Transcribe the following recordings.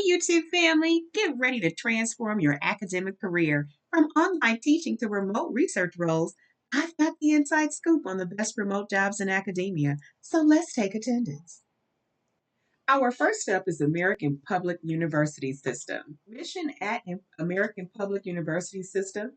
Hey, YouTube family, get ready to transform your academic career from online teaching to remote research roles. I've got the inside scoop on the best remote jobs in academia, so let's take attendance. Our first up is American Public University System. Mission at American Public University System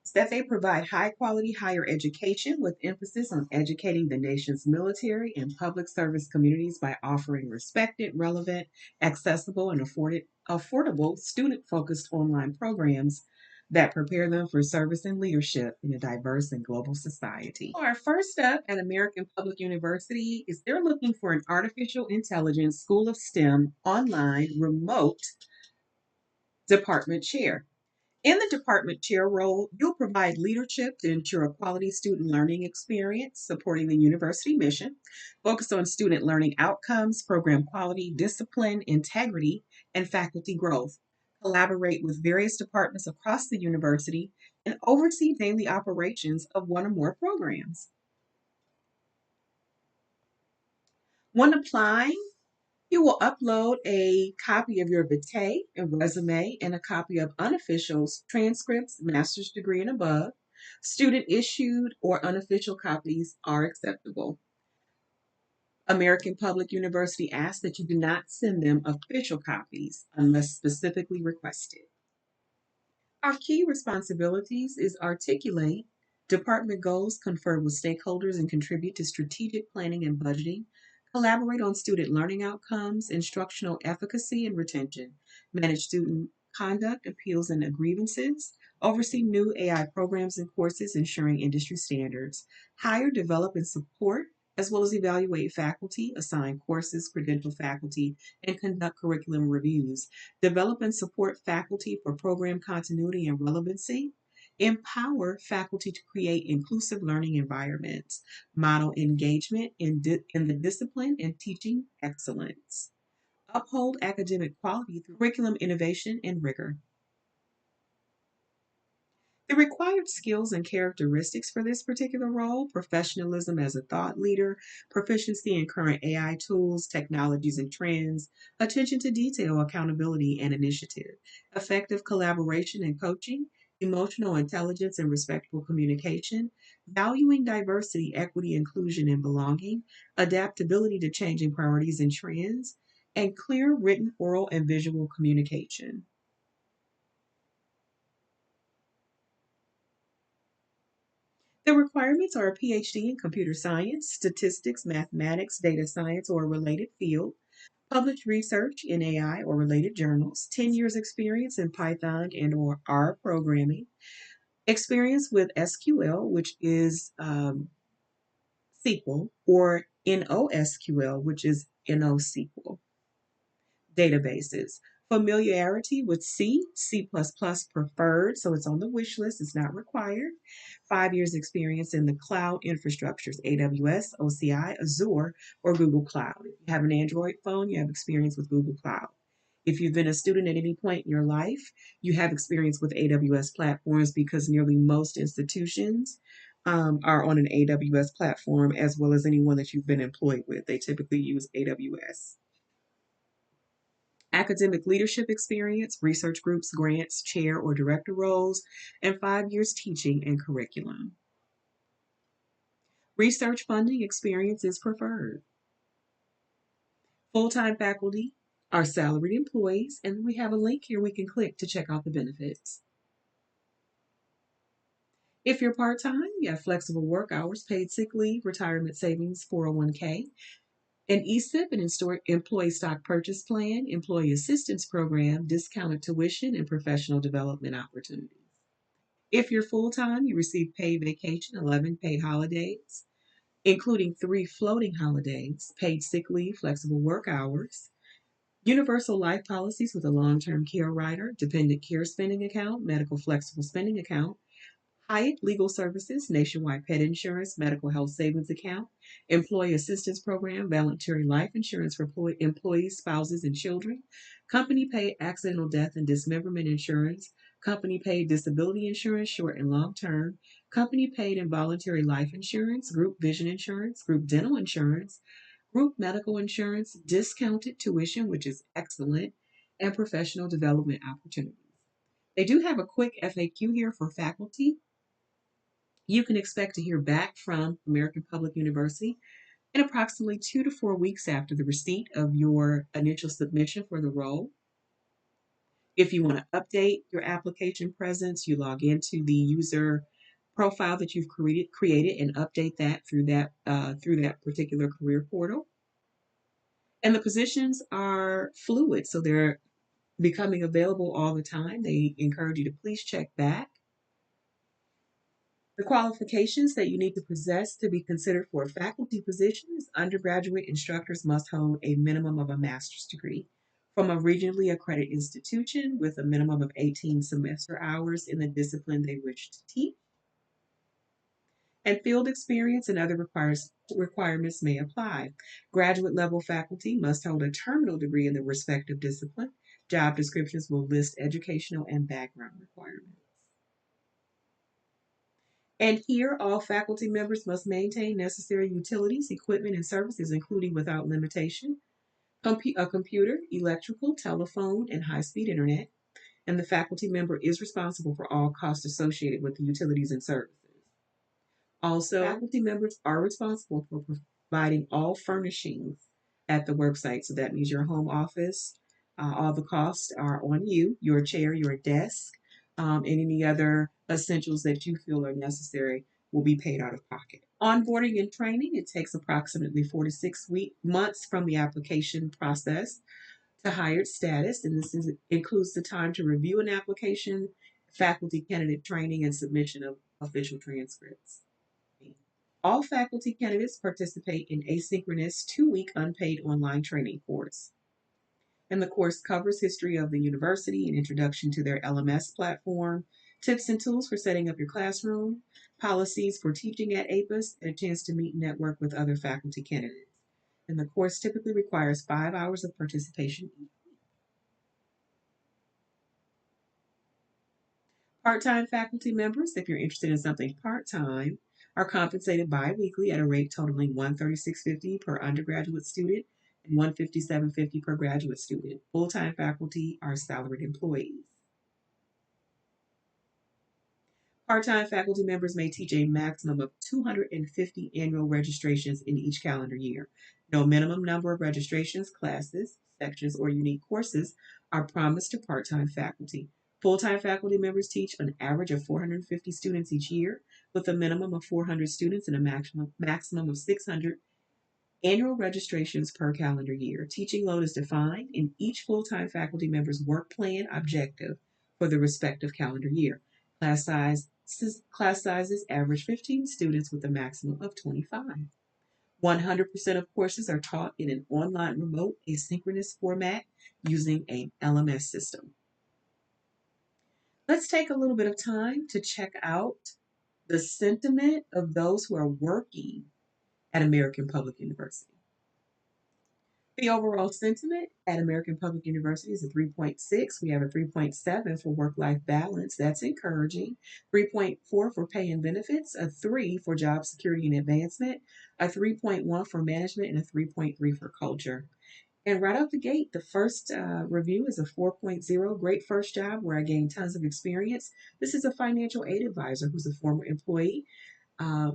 is that they provide high quality higher education with emphasis on educating the nation's military and public service communities by offering respected, relevant, accessible, and affordable student focused online programs that prepare them for service and leadership in a diverse and global society. Our first up at American Public University is they're looking for an artificial intelligence School of STEM online remote department chair. In the department chair role, you'll provide leadership to ensure a quality student learning experience, supporting the university mission, focus on student learning outcomes, program quality, discipline, integrity, and faculty growth. Collaborate with various departments across the university and oversee daily operations of one or more programs. When applying, you will upload a copy of your vitae and resume and a copy of unofficial transcripts, master's degree and above. Student issued or unofficial copies are acceptable. American Public University asks that you do not send them official copies unless specifically requested. Our key responsibilities is articulate department goals, confer with stakeholders, and contribute to strategic planning and budgeting. Collaborate on student learning outcomes, instructional efficacy and retention. Manage student conduct, appeals, and grievances. Oversee new AI programs and courses, ensuring industry standards. Hire, develop, and support, as well as evaluate faculty, assign courses, credential faculty, and conduct curriculum reviews. Develop and support faculty for program continuity and relevancy. Empower faculty to create inclusive learning environments. Model engagement in the discipline and teaching excellence. Uphold academic quality through curriculum innovation and rigor. The required skills and characteristics for this particular role: professionalism as a thought leader, proficiency in current AI tools, technologies, and trends, attention to detail, accountability, and initiative, effective collaboration and coaching, emotional intelligence and respectful communication, valuing diversity, equity, inclusion, and belonging, adaptability to changing priorities and trends, and clear written, oral, and visual communication. The requirements are a PhD in computer science, statistics, mathematics, data science, or a related field, published research in AI or related journals, 10 years experience in Python and or R programming, experience with SQL, which is SQL, or NoSQL, which is NoSQL databases. Familiarity with C++ preferred, so it's on the wish list, it's not required. 5 years experience in the cloud infrastructures, AWS, OCI, Azure, or Google Cloud. If you have an Android phone, you have experience with Google Cloud. If you've been a student at any point in your life, you have experience with AWS platforms because nearly most institutions are on an AWS platform, as well as anyone that you've been employed with. They typically use AWS. Academic leadership experience, research groups, grants, chair or director roles, and 5 years teaching and curriculum. Research funding experience is preferred. Full time faculty are salaried employees, and we have a link here we can click to check out the benefits. If you're part time, you have flexible work hours, paid sick leave, retirement savings, 401k, an ESIP, an employee stock purchase plan, employee assistance program, discounted tuition, and professional development opportunities. If you're full time, you receive paid vacation, 11 paid holidays, including 3 floating holidays, paid sick leave, flexible work hours, universal life policies with a long term care rider, dependent care spending account, medical flexible spending account, Hyatt Legal Services, nationwide pet insurance, medical health savings account, employee assistance program, voluntary life insurance for employees, spouses, and children, company paid accidental death and dismemberment insurance, company paid disability insurance, short and long term, company paid involuntary life insurance, group vision insurance, group dental insurance, group medical insurance, discounted tuition, which is excellent, and professional development opportunities. They do have a quick FAQ here for faculty. You can expect to hear back from American Public University in approximately 2 to 4 weeks after the receipt of your initial submission for the role. If you want to update your application presence, you log into the user profile that you've created and update that through that particular career portal. And the positions are fluid, so they're becoming available all the time. They encourage you to please check back. The qualifications that you need to possess to be considered for a faculty position is undergraduate instructors must hold a minimum of a master's degree from a regionally accredited institution with a minimum of 18 semester hours in the discipline they wish to teach. And field experience and other requirements may apply. Graduate level faculty must hold a terminal degree in the respective discipline. Job descriptions will list educational and background requirements. And here, all faculty members must maintain necessary utilities, equipment, and services, including without limitation, a computer, electrical, telephone, and high speed internet. And the faculty member is responsible for all costs associated with the utilities and services. Also, faculty members are responsible for providing all furnishings at the worksite. So that means your home office, all the costs are on you, your chair, your desk, and any other essentials that you feel are necessary will be paid out of pocket. Onboarding and training, it takes approximately 4 to 6 months from the application process to hired status, and includes the time to review an application, faculty candidate training, and submission of official transcripts. All faculty candidates participate in asynchronous 2 week unpaid online training course. And the course covers history of the university, an introduction to their LMS platform, tips and tools for setting up your classroom, policies for teaching at APUS, and a chance to meet and network with other faculty candidates. And the course typically requires 5 hours of participation each. Part-time faculty members, if you're interested in something part-time, are compensated bi-weekly at a rate totaling $136.50 per undergraduate student and $157.50 per graduate student. Full-time faculty are salaried employees. Part-time faculty members may teach a maximum of 250 annual registrations in each calendar year. No minimum number of registrations, classes, sections, or unique courses are promised to part-time faculty. Full-time faculty members teach an average of 450 students each year, with a minimum of 400 students and a maximum of 600 annual registrations per calendar year. Teaching load is defined in each full-time faculty member's work plan objective for the respective calendar year. Class sizes average 15 students with a maximum of 25. 100% of courses are taught in an online remote asynchronous format using an LMS system. Let's take a little bit of time to check out the sentiment of those who are working at American Public University. The overall sentiment at American Public University is a 3.6. We have a 3.7 for work life balance. That's encouraging. 3.4 for pay and benefits, a 3 for job security and advancement, a 3.1 for management, and a 3.3 for culture. And right out the gate, the first review is a 4.0, great first job where I gained tons of experience. This is a financial aid advisor who's a former employee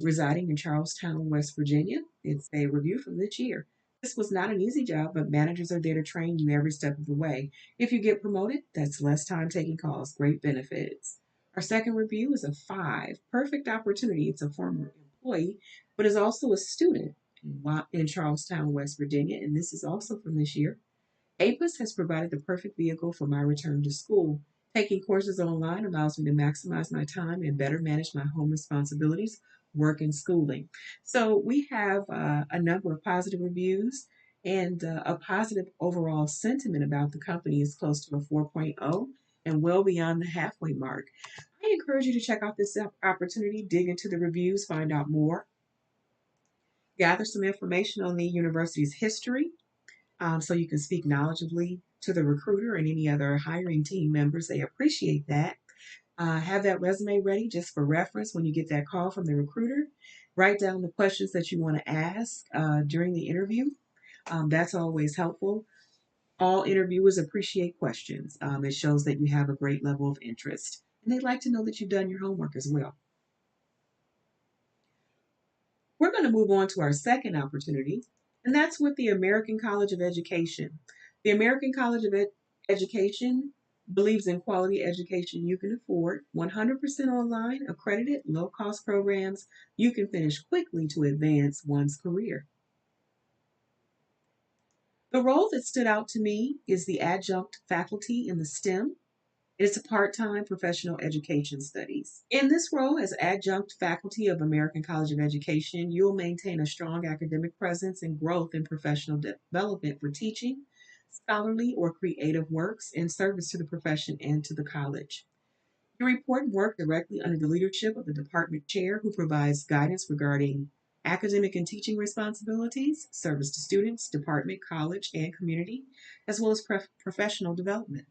residing in Charlestown, West Virginia. It's a review from this year. This was not an easy job, but managers are there to train you every step of the way. If you get promoted, that's less time taking calls, great benefits. Our second review is a 5, perfect opportunity. It's a former employee, but is also a student in Charlestown, West Virginia, and this is also from this year. APUS has provided the perfect vehicle for my return to school. Taking courses online allows me to maximize my time and better manage my home responsibilities, work, and schooling. So we have a number of positive reviews and a positive overall sentiment about the company is close to a 4.0 and well beyond the halfway mark. I encourage you to check out this opportunity, dig into the reviews, find out more, gather some information on the university's history, so you can speak knowledgeably to the recruiter and any other hiring team members. They appreciate that. Have that resume ready just for reference when you get that call from the recruiter. Write down the questions that you want to ask during the interview. That's always helpful. All interviewers appreciate questions. It shows that you have a great level of interest, and they like to know that you've done your homework as well. We're going to move on to our second opportunity, and that's with the American College of Education. The American College of Education believes in quality education you can afford, 100% online, accredited, low cost programs you can finish quickly to advance one's career. The role that stood out to me is the adjunct faculty in the STEM. It's a part time professional education studies. In this role, as adjunct faculty of American College of Education, you'll maintain a strong academic presence and growth in professional development for teaching, scholarly, or creative works in service to the profession and to the college. You report and work directly under the leadership of the department chair who provides guidance regarding academic and teaching responsibilities, service to students, department, college, and community, as well as professional development.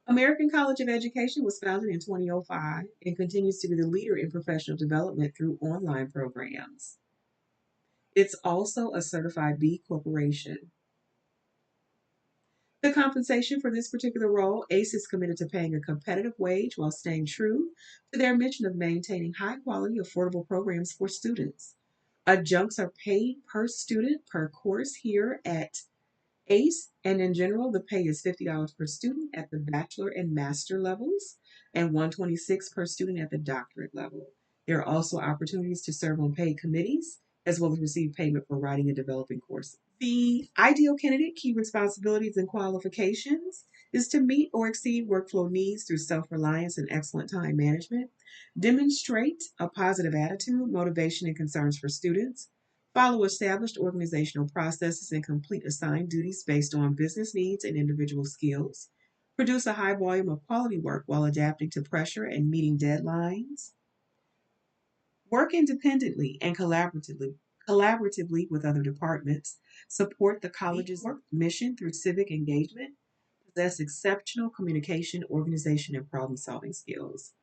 American College of Education was founded in 2005 and continues to be the leader in professional development through online programs. It's also a certified B corporation. The compensation for this particular role, ACE is committed to paying a competitive wage while staying true to their mission of maintaining high quality, affordable programs for students. Adjuncts are paid per student per course here at ACE, and in general, the pay is $50 per student at the bachelor and master levels, and 126 per student at the doctorate level. There are also opportunities to serve on paid committees, as well as receive payment for writing and developing courses. The ideal candidate key responsibilities and qualifications is to meet or exceed workflow needs through self reliance and excellent time management, demonstrate a positive attitude, motivation, and concerns for students, follow established organizational processes and complete assigned duties based on business needs and individual skills, produce a high volume of quality work while adapting to pressure and meeting deadlines, work independently and collaboratively with other departments, support the college's work mission through civic engagement, possess exceptional communication, organization, and problem solving skills.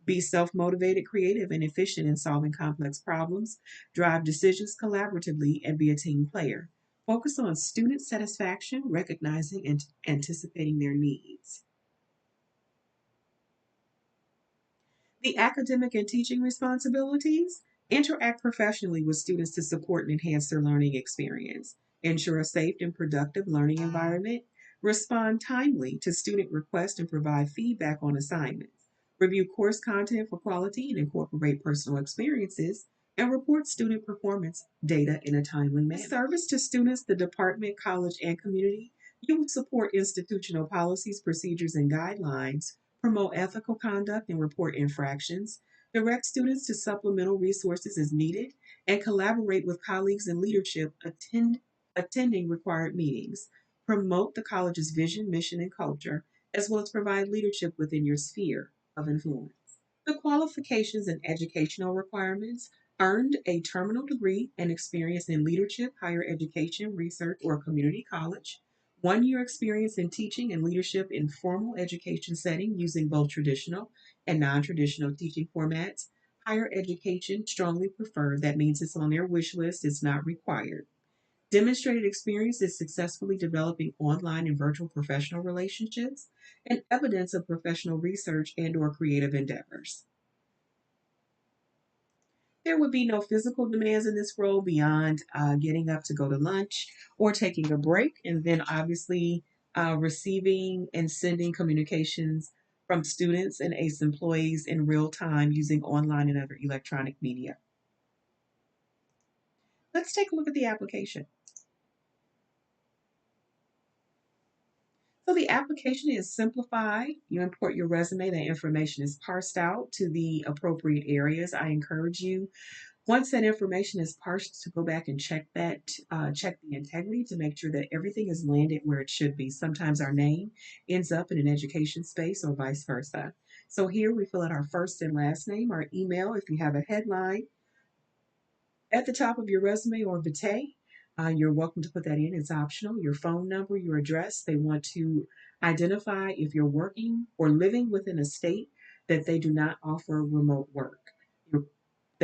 Be self motivated, creative, and efficient in solving complex problems. Drive decisions collaboratively and be a team player. Focus on student satisfaction, recognizing and anticipating their needs. The academic and teaching responsibilities interact professionally with students to support and enhance their learning experience, ensure a safe and productive learning environment, respond timely to student requests and provide feedback on assignments, review course content for quality and incorporate personal experiences, and report student performance data in a timely manner. Service to students, the department, college, and community. You will support institutional policies, procedures, and guidelines, promote ethical conduct and report infractions, direct students to supplemental resources as needed, and collaborate with colleagues and leadership attending required meetings. Promote the college's vision, mission, and culture, as well as provide leadership within your sphere of influence. The qualifications and educational requirements earned a terminal degree and experience in leadership, higher education, research, or community college. 1 year experience in teaching and leadership in formal education setting using both traditional and non traditional teaching formats. Higher education strongly preferred. That means it's on their wish list, it's not required. Demonstrated experience is successfully developing online and virtual professional relationships and evidence of professional research and or creative endeavors. There would be no physical demands in this role beyond getting up to go to lunch or taking a break, and then obviously receiving and sending communications from students and ACE employees in real time using online and other electronic media. Let's take a look at the application. So the application is simplified. You import your resume, the information is parsed out to the appropriate areas. I encourage you, once that information is parsed, to go back and check the integrity to make sure that everything is landed where it should be. Sometimes our name ends up in an education space or vice versa. So here we fill out our first and last name, our email if you have a headline at the top of your resume or vitae. You're welcome to put that in. It's optional. Your phone number, your address. They want to identify if you're working or living within a state that they do not offer remote work. Your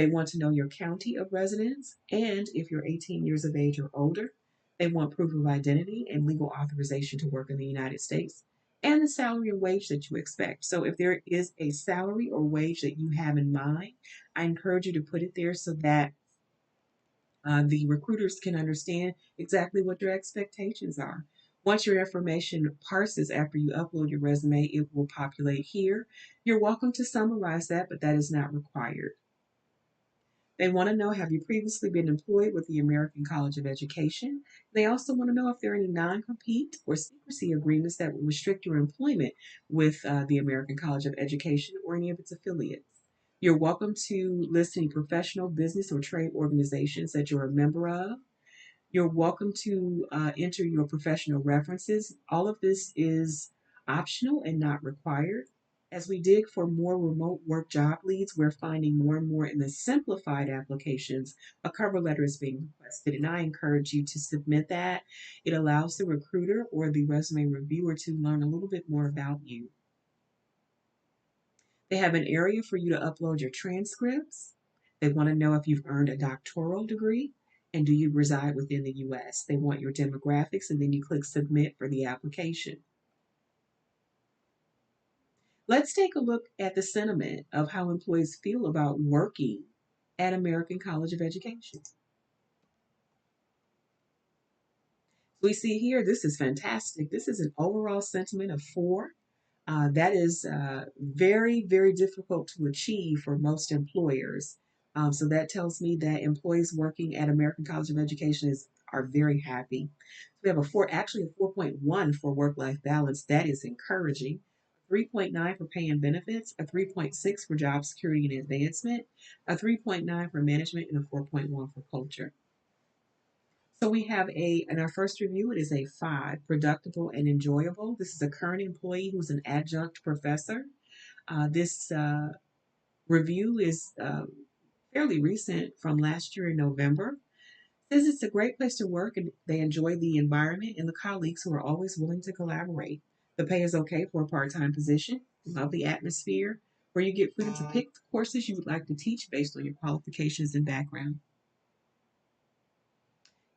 They want to know your county of residence, and if you're 18 years of age or older, they want proof of identity and legal authorization to work in the United States, and the salary and wage that you expect. So if there is a salary or wage that you have in mind, I encourage you to put it there so that the recruiters can understand exactly what your expectations are. Once your information parses after you upload your resume, it will populate here. You're welcome to summarize that, but that is not required. They want to know, have you previously been employed with the American College of Education? They also want to know if there are any non compete or secrecy agreements that will restrict your employment with the American College of Education or any of its affiliates. You're welcome to list any professional, business, or trade organizations that you're a member of. You're welcome to enter your professional references. All of this is optional and not required. As we dig for more remote work job leads, we're finding more and more in the simplified applications, a cover letter is being requested, and I encourage you to submit that. It allows the recruiter or the resume reviewer to learn a little bit more about you. They have an area for you to upload your transcripts. They want to know if you've earned a doctoral degree and do you reside within the US. They want your demographics, and then you click submit for the application. Let's take a look at the sentiment of how employees feel about working at American College of Education. We see here, this is fantastic. This is an overall sentiment of 4. That is very, very difficult to achieve for most employers. So that tells me that employees working at American College of Education are very happy. We have a 4, actually a 4.1 for work-life balance. That is encouraging. 3.9 for pay and benefits, a 3.6 for job security and advancement, a 3.9 for management, and a 4.1 for culture. So we have in our first review, it is a 5, productive and enjoyable. This is a current employee who's an adjunct professor. This review is fairly recent from last year in November. Says it's a great place to work and they enjoy the environment and the colleagues who are always willing to collaborate. The pay is okay for a part-time position. Love the atmosphere where you get freedom to pick the courses you would like to teach based on your qualifications and background.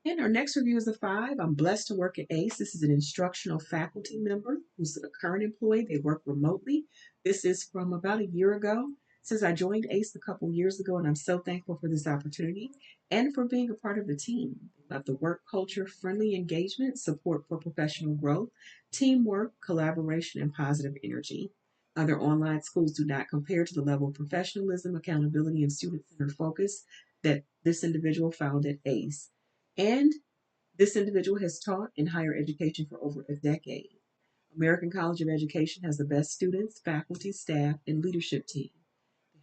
And our next review is a 5. I'm blessed to work at ACE. This is an instructional faculty member who's a current employee. They work remotely. This is from about a year ago. It says I joined ACE a couple years ago, and I'm so thankful for this opportunity and for being a part of the team. I love the work culture, friendly engagement, support for professional growth, teamwork, collaboration, and positive energy. Other online schools do not compare to the level of professionalism, accountability, and student-centered focus that this individual found at ACE. And this individual has taught in higher education for over a decade. American College of Education has the best students, faculty, staff, and leadership team.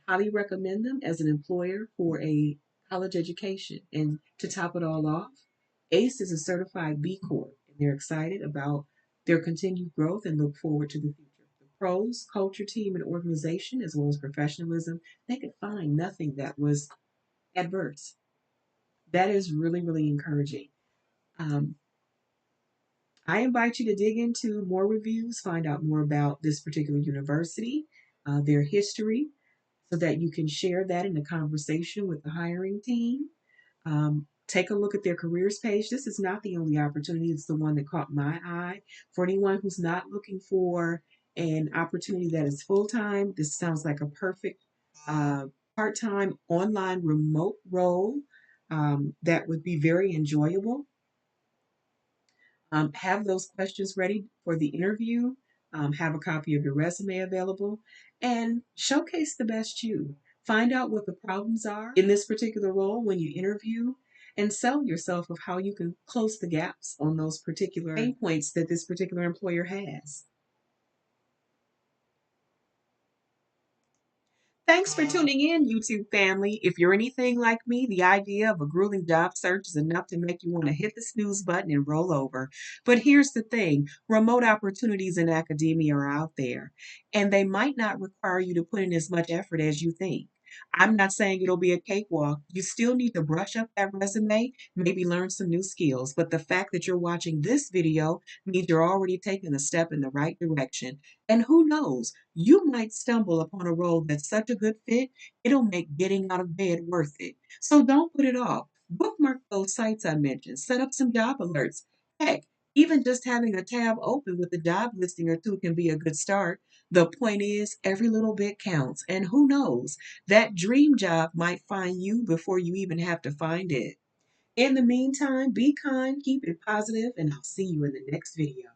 I highly recommend them as an employer for a college education. And to top it all off, ACE is a certified B Corp, and they're excited about their continued growth and look forward to the future. The pros, culture, team, and organization, as well as professionalism, they could find nothing that was adverse. That is really, really encouraging. Um, I invite you to dig into more reviews, find out more about this particular university, their history, so that you can share that in the conversation with the hiring team. Take a look at their careers page. This is not the only opportunity, it's the one that caught my eye. For anyone who's not looking for an opportunity that is full time, this sounds like a perfect uh, part time online remote role that would be very enjoyable. Have those questions ready for the interview. Have a copy of your resume available and showcase the best you. Find out what the problems are in this particular role when you interview and sell yourself of how you can close the gaps on those particular pain points that this particular employer has. Thanks for tuning in, YouTube family. If you're anything like me, the idea of a grueling job search is enough to make you want to hit the snooze button and roll over. But here's the thing, remote opportunities in academia are out there, and they might not require you to put in as much effort as you think. I'm not saying it'll be a cakewalk. You still need to brush up that resume, maybe learn some new skills. But the fact that you're watching this video means you're already taking a step in the right direction. And who knows, you might stumble upon a role that's such a good fit, it'll make getting out of bed worth it. So don't put it off. Bookmark those sites I mentioned, set up some job alerts. Heck, even just having a tab open with a job listing or two can be a good start. The point is, every little bit counts. And who knows, that dream job might find you before you even have to find it. In the meantime, be kind, keep it positive, and I'll see you in the next video.